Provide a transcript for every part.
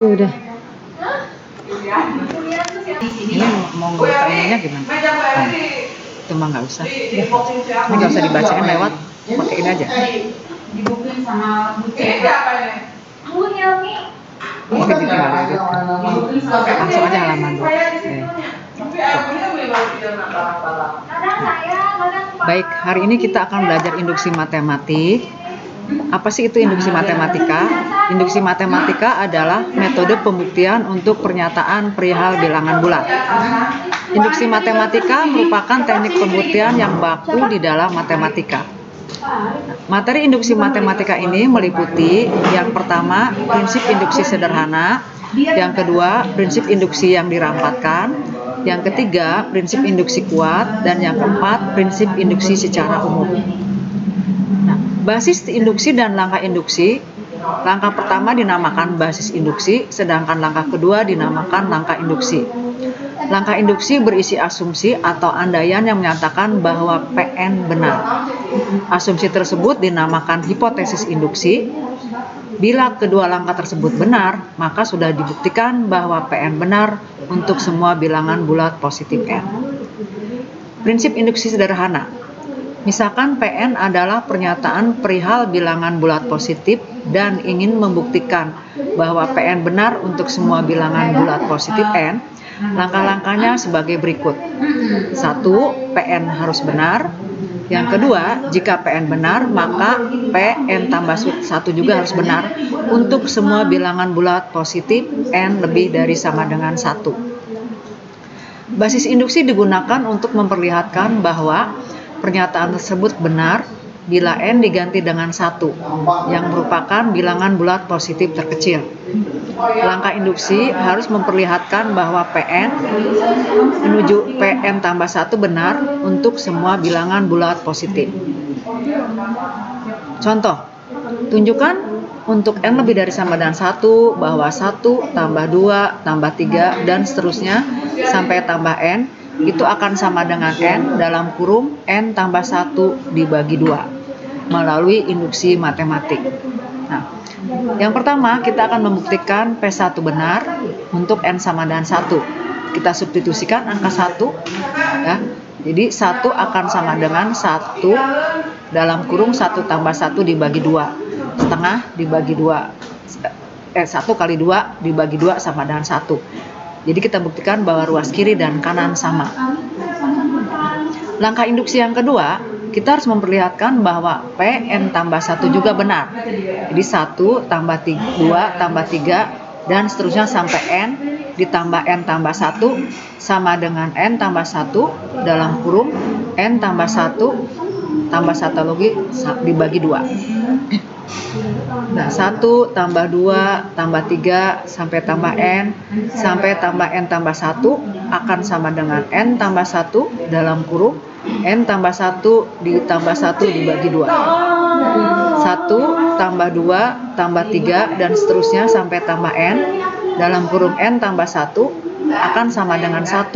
Udah. Ini mau ngebuka ininya gimana? Oh, itu mah nggak usah. Ini nggak usah dibacain lewat, pakai ini aja. Oke, ditinggal edit. Langsung aja halaman 2. Baik, hari ini kita akan belajar induksi matematik. Apa sih itu induksi matematika? Induksi matematika adalah metode pembuktian untuk pernyataan perihal bilangan bulat. Induksi matematika merupakan teknik pembuktian yang baku di dalam matematika. Materi induksi matematika ini meliputi yang pertama, prinsip induksi sederhana, yang kedua, prinsip induksi yang dirampatkan, yang ketiga, prinsip induksi kuat, dan yang keempat, prinsip induksi secara umum. Basis induksi dan langkah induksi. Langkah pertama dinamakan basis induksi, sedangkan langkah kedua dinamakan langkah induksi. Langkah induksi berisi asumsi atau andaian yang menyatakan bahwa PN benar. Asumsi tersebut dinamakan hipotesis induksi. Bila kedua langkah tersebut benar, maka sudah dibuktikan bahwa PN benar untuk semua bilangan bulat positif N. Prinsip induksi sederhana. Misalkan PN adalah pernyataan perihal bilangan bulat positif dan ingin membuktikan bahwa PN benar untuk semua bilangan bulat positif N, langkah-langkahnya sebagai berikut. 1. PN harus benar. Yang kedua, jika PN benar, maka PN tambah 1 juga harus benar untuk semua bilangan bulat positif N lebih dari sama dengan 1. Basis induksi digunakan untuk memperlihatkan bahwa pernyataan tersebut benar bila N diganti dengan 1, yang merupakan bilangan bulat positif terkecil. Langkah induksi harus memperlihatkan bahwa PN menuju PN tambah 1 benar untuk semua bilangan bulat positif. Contoh, tunjukkan untuk N lebih dari sama dengan 1 bahwa 1 tambah 2 tambah 3 dan seterusnya sampai tambah N itu akan sama dengan N dalam kurung N tambah 1 dibagi 2 melalui induksi matematik. Nah, yang pertama kita akan membuktikan P1 benar untuk N sama dengan 1. Kita substitusikan angka 1 ya. Jadi 1 akan sama dengan 1 dalam kurung 1 tambah 1 dibagi 2. Setengah dibagi 2. 1 kali 2 dibagi 2 sama dengan 1. Jadi kita buktikan bahwa ruas kiri dan kanan sama. Langkah induksi yang kedua, kita harus memperlihatkan bahwa PN tambah 1 juga benar. Jadi 1 tambah 2 tambah 3 dan seterusnya sampai N ditambah N tambah 1 sama dengan N tambah 1 dalam kurung N tambah 1 tambah 1 lagi dibagi 2. Nah, 1 tambah 2 tambah 3 sampai tambah N sampai tambah N tambah 1 akan sama dengan N tambah 1 dalam kurung N tambah 1 ditambah 1 dibagi 2. 1 tambah 2 tambah 3 dan seterusnya sampai tambah N dalam kurung N tambah 1 akan sama dengan 1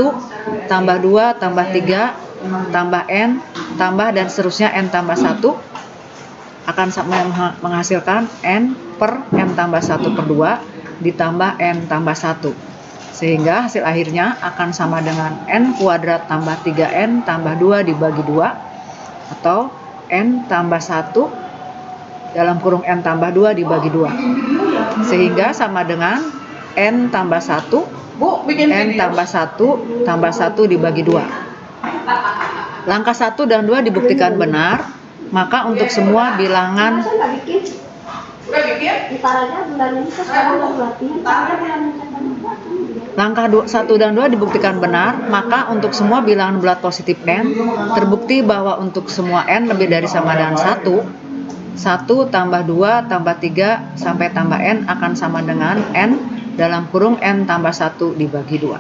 tambah 2 tambah 3 tambah N tambah dan seterusnya N tambah 1 akan menghasilkan N per N tambah 1 per 2 ditambah N tambah 1. Sehingga hasil akhirnya akan sama dengan N kuadrat tambah 3N tambah 2 dibagi 2 atau N tambah 1 dalam kurung N tambah 2 dibagi 2. Sehingga sama dengan N tambah 1 N tambah 1 tambah 1 dibagi 2. Langkah 1 dan 2 dibuktikan benar. Maka untuk semua bilangan langkah 1 dan 2 dibuktikan benar, maka untuk semua bilangan bulat positif N terbukti bahwa untuk semua N lebih dari sama dengan 1 tambah 2 tambah 3 sampai tambah N akan sama dengan N dalam kurung N tambah 1 dibagi 2.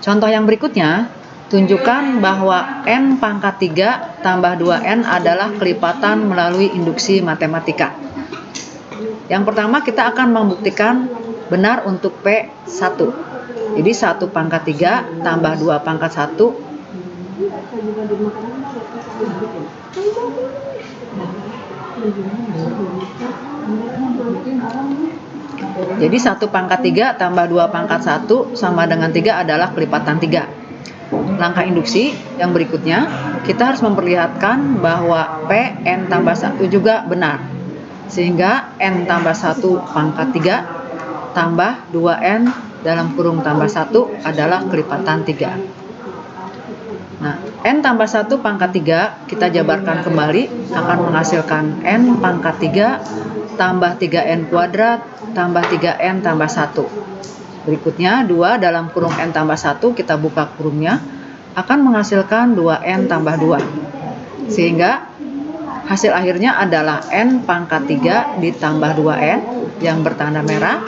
Contoh yang berikutnya, tunjukkan bahwa N pangkat 3 tambah 2N adalah kelipatan melalui induksi matematika. Yang pertama kita akan membuktikan benar untuk P1. Jadi 1 pangkat 3 tambah 2 pangkat 1 Jadi 1 pangkat 3 tambah 2 pangkat 1 sama dengan 3 adalah kelipatan 3. Langkah induksi yang berikutnya, kita harus memperlihatkan bahwa Pn tambah 1 juga benar. Sehingga N tambah 1 pangkat 3 tambah 2N dalam kurung tambah 1 adalah kelipatan 3. Nah, N tambah 1 pangkat 3 kita jabarkan kembali akan menghasilkan N pangkat 3 tambah 3N kuadrat tambah 3N tambah 1. Berikutnya 2 dalam kurung N tambah 1 kita buka kurungnya akan menghasilkan 2N tambah 2. Sehingga hasil akhirnya adalah N pangkat 3 ditambah 2N yang bertanda merah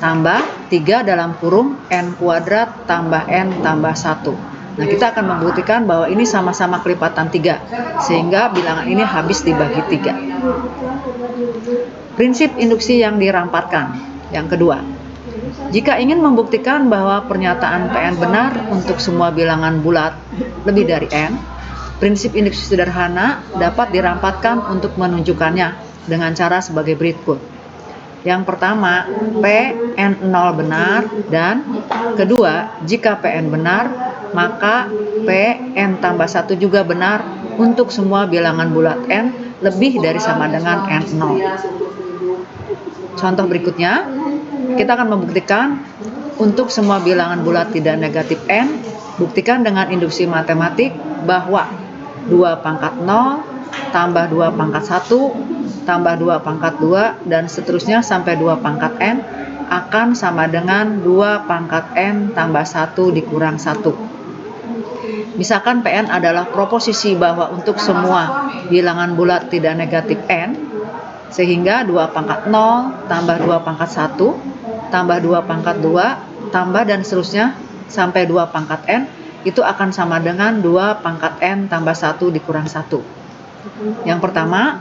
tambah 3 dalam kurung N kuadrat tambah N tambah 1. Nah, kita akan membuktikan bahwa ini sama-sama kelipatan 3, sehingga bilangan ini habis dibagi 3. Prinsip induksi yang dirampatkan. Yang kedua, jika ingin membuktikan bahwa pernyataan Pn benar untuk semua bilangan bulat lebih dari N, prinsip induksi sederhana dapat dirampatkan untuk menunjukkannya dengan cara sebagai berikut. Yang pertama, Pn0 benar, dan kedua, jika Pn benar, maka Pn tambah 1 juga benar untuk semua bilangan bulat N lebih dari sama dengan N0. Contoh berikutnya, kita akan membuktikan untuk semua bilangan bulat tidak negatif N, buktikan dengan induksi matematik bahwa 2 pangkat 0 tambah 2 pangkat 1 tambah 2 pangkat 2 dan seterusnya sampai 2 pangkat N akan sama dengan 2 pangkat N tambah 1 dikurang 1. Misalkan Pn adalah proposisi bahwa untuk semua bilangan bulat tidak negatif N, sehingga 2 pangkat 0 tambah 2 pangkat 1 tambah 2 pangkat 2 tambah dan seterusnya sampai 2 pangkat N itu akan sama dengan 2 pangkat N tambah 1 dikurang 1. Yang pertama,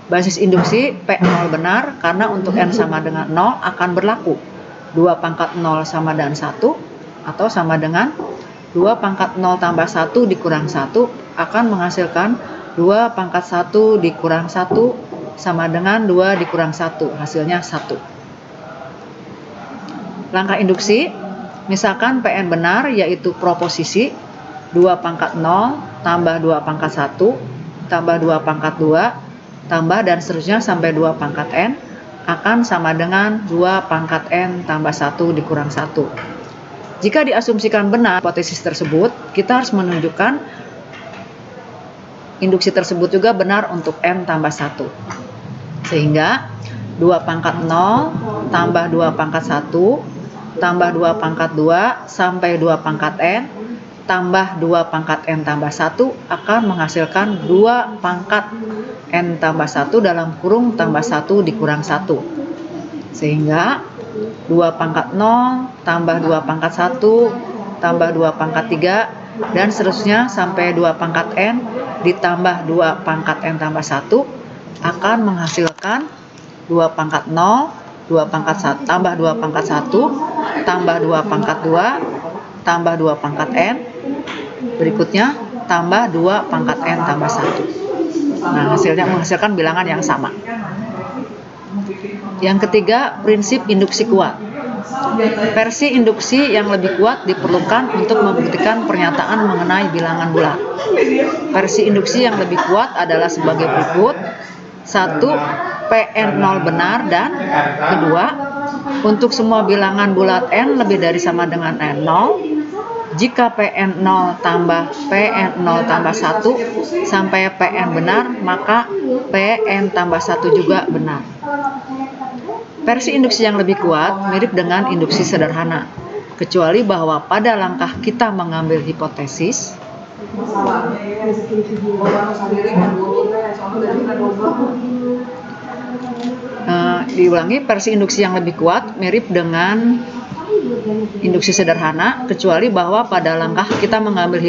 basis induksi P0 benar karena untuk N sama dengan 0 akan berlaku 2 pangkat 0 sama dengan 1 atau sama dengan 2 pangkat 0 tambah 1 dikurang 1 akan menghasilkan 2 pangkat 1 dikurang 1 sama dengan 2 dikurang 1, hasilnya 1. Langkah induksi, misalkan Pn benar yaitu proposisi 2 pangkat 0 tambah 2 pangkat 1 tambah 2 pangkat 2 tambah dan seterusnya sampai 2 pangkat N akan sama dengan 2 pangkat N tambah 1 dikurang 1. Jika diasumsikan benar hipotesis tersebut, kita harus menunjukkan induksi tersebut juga benar untuk N tambah 1. Sehingga 2 pangkat 0 tambah 2 pangkat 1 tambah 2 pangkat 2 sampai 2 pangkat N tambah 2 pangkat N tambah 1 akan menghasilkan 2 pangkat N tambah 1 dalam kurung tambah 1 dikurang 1. Sehingga 2 pangkat 0 tambah 2 pangkat 1 tambah 2 pangkat 3 dan seterusnya sampai 2 pangkat N ditambah 2 pangkat N tambah 1 akan menghasilkan 2 pangkat 0, 2 pangkat 1 tambah 2 pangkat 1 tambah 2 pangkat 2 tambah 2 pangkat N, berikutnya tambah 2 pangkat N tambah 1. Nah, hasilnya menghasilkan bilangan yang sama. Yang ketiga, prinsip induksi kuat. Versi induksi yang lebih kuat diperlukan untuk membuktikan pernyataan mengenai bilangan bulat. Versi induksi yang lebih kuat adalah sebagai berikut. 1. Pn0 benar, dan kedua, untuk semua bilangan bulat N lebih dari sama dengan N0, jika Pn0 tambah Pn0 tambah 1 sampai Pn benar, maka Pn tambah 1 juga benar. Versi induksi yang lebih kuat mirip dengan induksi sederhana, kecuali bahwa pada langkah kita mengambil hipotesis, diulangi, versi induksi yang lebih kuat mirip dengan induksi sederhana, kecuali bahwa pada langkah kita mengambil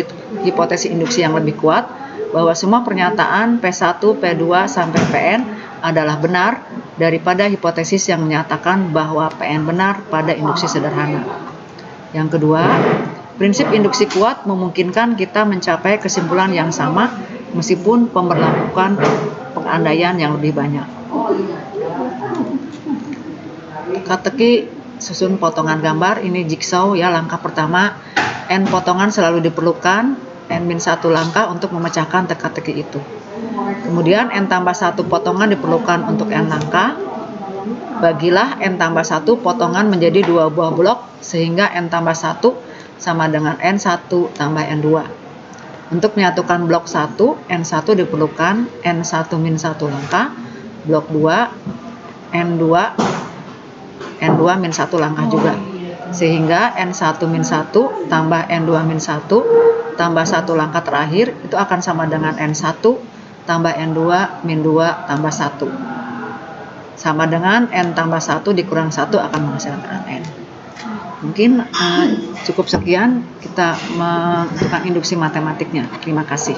hipotesis induksi yang lebih kuat, bahwa semua pernyataan P1, P2, sampai Pn adalah benar daripada hipotesis yang menyatakan bahwa Pn benar pada induksi sederhana. Yang kedua, prinsip induksi kuat memungkinkan kita mencapai kesimpulan yang sama meskipun pemberlakuan pengandaian yang lebih banyak. Teka-teki susun potongan gambar, ini jigsaw ya, langkah pertama. N potongan selalu diperlukan, N-1 langkah untuk memecahkan teka-teki itu. Kemudian N tambah 1 potongan diperlukan untuk N langkah. Bagilah N tambah 1 potongan menjadi 2 buah blok, sehingga N tambah 1 sama dengan N1 tambah N2. Untuk menyatukan blok 1, N1 diperlukan N1 min 1 langkah, blok 2, N2 min 1 langkah juga. Sehingga N1 min 1 tambah N2 min 1 tambah 1 langkah terakhir itu akan sama dengan N1 tambah N2 min 2 tambah 1. Sama dengan N tambah 1 dikurang 1 akan menghasilkan N. Mungkin cukup sekian kita menentukan induksi matematiknya. Terima kasih.